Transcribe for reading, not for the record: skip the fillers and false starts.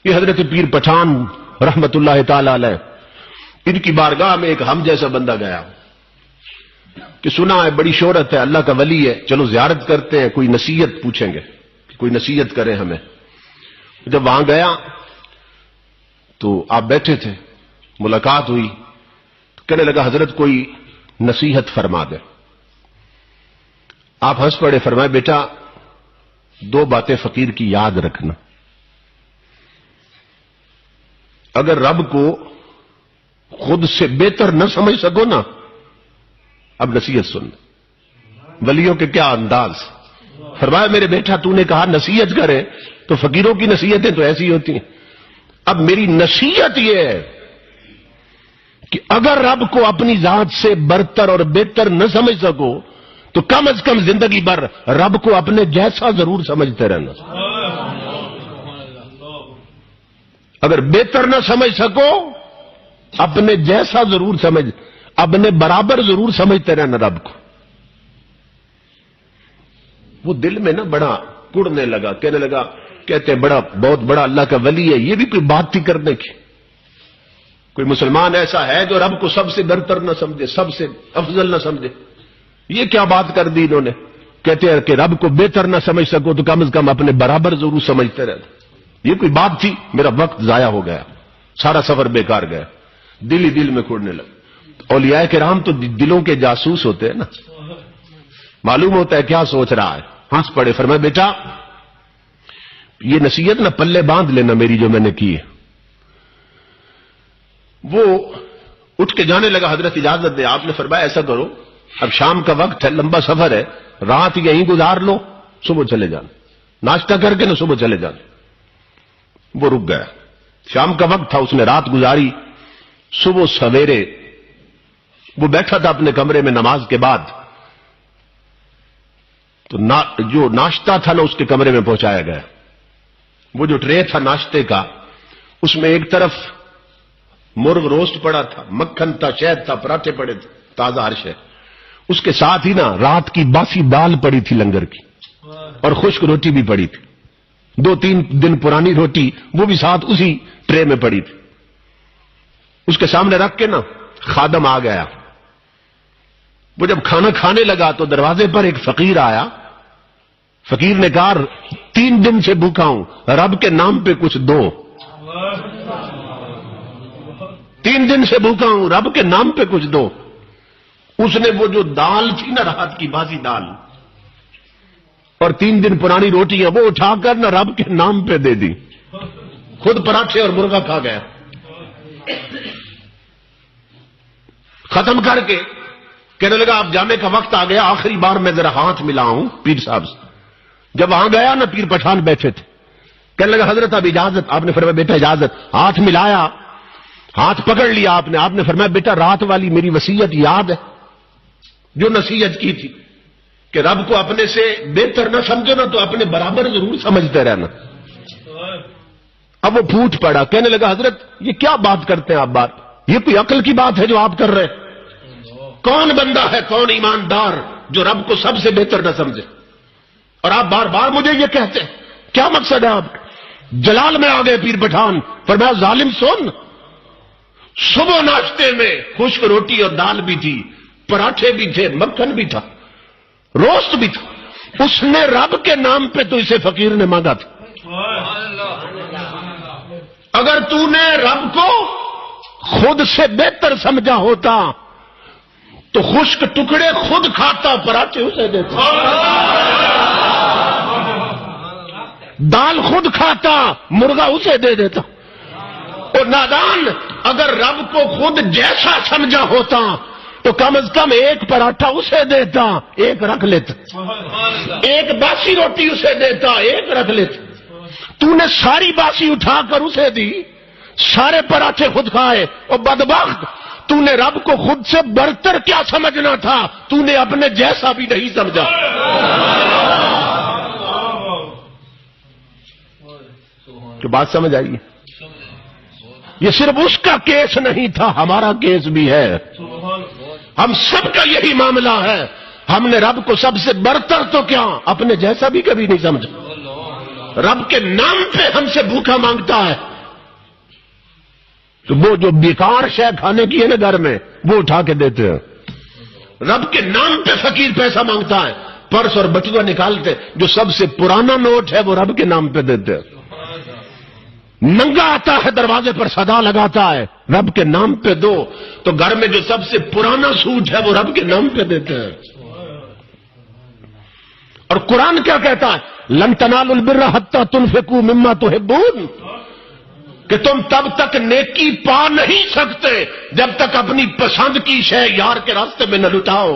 یہ حضرت پیر پٹھان رحمت اللہ تعالی علیہ، ان کی بارگاہ میں ایک ہم جیسا بندہ گیا کہ سنا ہے بڑی شہرت ہے، اللہ کا ولی ہے، چلو زیارت کرتے ہیں، کوئی نصیحت پوچھیں گے، کوئی نصیحت کرے ہمیں۔ جب وہاں گیا تو آپ بیٹھے تھے، ملاقات ہوئی تو کہنے لگا حضرت کوئی نصیحت فرما دے۔ آپ ہنس پڑے، فرمائے بیٹا 2 باتیں فقیر کی یاد رکھنا، اگر رب کو خود سے بہتر نہ سمجھ سکو نا، اب نصیحت سن، ولیوں کے کیا انداز۔ فرمایا میرے بیٹا تو نے کہا نصیحت کرے، تو فقیروں کی نصیحتیں تو ایسی ہوتی ہیں، اب میری نصیحت یہ ہے کہ اگر رب کو اپنی ذات سے برتر اور بہتر نہ سمجھ سکو تو کم از کم زندگی بھر رب کو اپنے جیسا ضرور سمجھتے رہنا۔ اگر بہتر نہ سمجھ سکو اپنے جیسا ضرور سمجھ، اپنے برابر ضرور سمجھتے رہنا رب کو۔ وہ دل میں نا بڑا کڑنے لگا، کہنے لگا، کہتے بہت بڑا اللہ کا ولی ہے، یہ بھی کوئی بات تھی کرنے کی؟ کوئی مسلمان ایسا ہے جو رب کو سب سے برتر نہ سمجھے، سب سے افضل نہ سمجھے؟ یہ کیا بات کر دی انہوں نے؟ کہتے ہیں کہ رب کو بہتر نہ سمجھ سکو تو کم از کم اپنے برابر ضرور سمجھتے رہنا۔ یہ کوئی بات تھی؟ میرا وقت ضائع ہو گیا، سارا سفر بیکار گیا، دل ہی دل میں کھوڑنے لگا۔ اولیاء کرام تو دلوں کے جاسوس ہوتے ہیں نا، معلوم ہوتا ہے کیا سوچ رہا ہے۔ ہنس پڑے، فرمایا بیٹا یہ نصیحت نہ پلے باندھ لینا میری جو میں نے کی ہے۔ وہ اٹھ کے جانے لگا، حضرت اجازت دے۔ آپ نے فرمایا ایسا کرو، اب شام کا وقت ہے، لمبا سفر ہے، رات یہیں گزار لو، صبح چلے جانا، ناشتہ کر کے نہ صبح چلے جانا۔ وہ رک گیا، شام کا وقت تھا، اس نے رات گزاری۔ صبح سویرے وہ بیٹھا تھا اپنے کمرے میں نماز کے بعد، تو جو ناشتہ تھا نا اس کے کمرے میں پہنچایا گیا۔ وہ جو ٹرے تھا ناشتے کا، اس میں ایک طرف مرغ روسٹ پڑا تھا، مکھن تھا، شہد تھا، پراٹھے پڑے تھے، تازہ ہر شے۔ اس کے ساتھ ہی نا رات کی باسی دال پڑی تھی لنگر کی، اور خشک روٹی بھی پڑی تھی، 2-3 دن پرانی روٹی، وہ بھی ساتھ اسی ٹرے میں پڑی تھی۔ اس کے سامنے رکھ کے نا خادم آ گیا۔ وہ جب کھانا کھانے لگا تو دروازے پر ایک فقیر آیا۔ فقیر نے کہا 3 دن سے بھوکا ہوں، رب کے نام پہ کچھ دو۔ 3 دن سے بھوکا ہوں، رب کے نام پہ کچھ دو۔ اس نے وہ جو دال تھی نا رات کی باسی دال اور 3 دن پرانی روٹیاں، وہ اٹھا کر نا رب کے نام پہ دے دی، خود پراٹھے اور مرغا کھا گیا۔ ختم کر کے کہنے لگا اب جانے کا وقت آ گیا، آخری بار میں ذرا ہاتھ ملاؤں پیر صاحب سے۔ جب وہاں گیا نا پیر پٹھان بیٹھے تھے، کہنے لگا حضرت اب اجازت۔ آپ نے فرمایا بیٹا اجازت۔ ہاتھ ملایا، ہاتھ پکڑ لیا آپ نے۔ آپ نے فرمایا بیٹا رات والی میری وصیت یاد ہے جو نصیحت کی تھی کہ رب کو اپنے سے بہتر نہ سمجھو نا تو اپنے برابر ضرور سمجھتے رہنا۔ اب وہ پھوٹ پڑا، کہنے لگا حضرت یہ کیا بات کرتے ہیں آپ؟ بات یہ کوئی عقل کی بات ہے جو آپ کر رہے ہیں؟ کون بندہ ہے، کون ایماندار جو رب کو سب سے بہتر نہ سمجھے؟ اور آپ بار بار مجھے یہ کہتے ہیں، کیا مقصد ہے آپ؟ جلال میں آ گئے پیر پٹھان، فرمایا ظالم سن، صبح ناشتے میں خشک روٹی اور دال بھی تھی، پراٹھے بھی تھے، مکھن بھی تھا، روسٹ بھی تھا، اس نے رب کے نام پہ تو اسے فقیر نے مانگا تھا۔ اگر تو نے رب کو خود سے بہتر سمجھا ہوتا تو خشک ٹکڑے خود کھاتا، پراٹھے اسے دیتا، دال خود کھاتا، مرغا اسے دے دیتا۔ اور نادان اگر رب کو خود جیسا سمجھا ہوتا تو کم از کم ایک پراٹھا اسے دیتا، ایک رکھ لیتا، ایک باسی روٹی اسے دیتا، ایک رکھ لیتا۔ تو نے ساری باسی اٹھا کر اسے دی، سارے پراٹھے خود کھائے، اور بدبخت تو نے رب کو خود سے برتر کیا سمجھنا تھا، تو نے اپنے جیسا بھی نہیں سمجھا۔ تو بات سمجھ آئی؟ یہ صرف اس کا کیس نہیں تھا، ہمارا کیس بھی ہے، ہم سب کا یہی معاملہ ہے۔ ہم نے رب کو سب سے برتر تو کیا اپنے جیسا بھی کبھی نہیں سمجھا۔ رب کے نام پہ ہم سے بھوکا مانگتا ہے، تو وہ جو بیکار شے کھانے کی ہے نا گھر میں وہ اٹھا کے دیتے ہیں. رب کے نام پہ فقیر پیسہ مانگتا ہے، پرس اور بٹوا نکالتے، جو سب سے پرانا نوٹ ہے وہ رب کے نام پہ دیتے ہیں. ننگا آتا ہے دروازے پر صدا لگاتا ہے، رب کے نام پہ دو. تو گھر میں جو سب سے پرانا سوٹ ہے وہ رب کے نام پہ دیتے ہیں. اور قرآن کیا کہتا ہے؟ لن تنالوا البر حتی تنفقوا مما تحبون، کہ تم تب تک نیکی پا نہیں سکتے جب تک اپنی پسند کی شے یار کے راستے میں نہ لٹاؤ.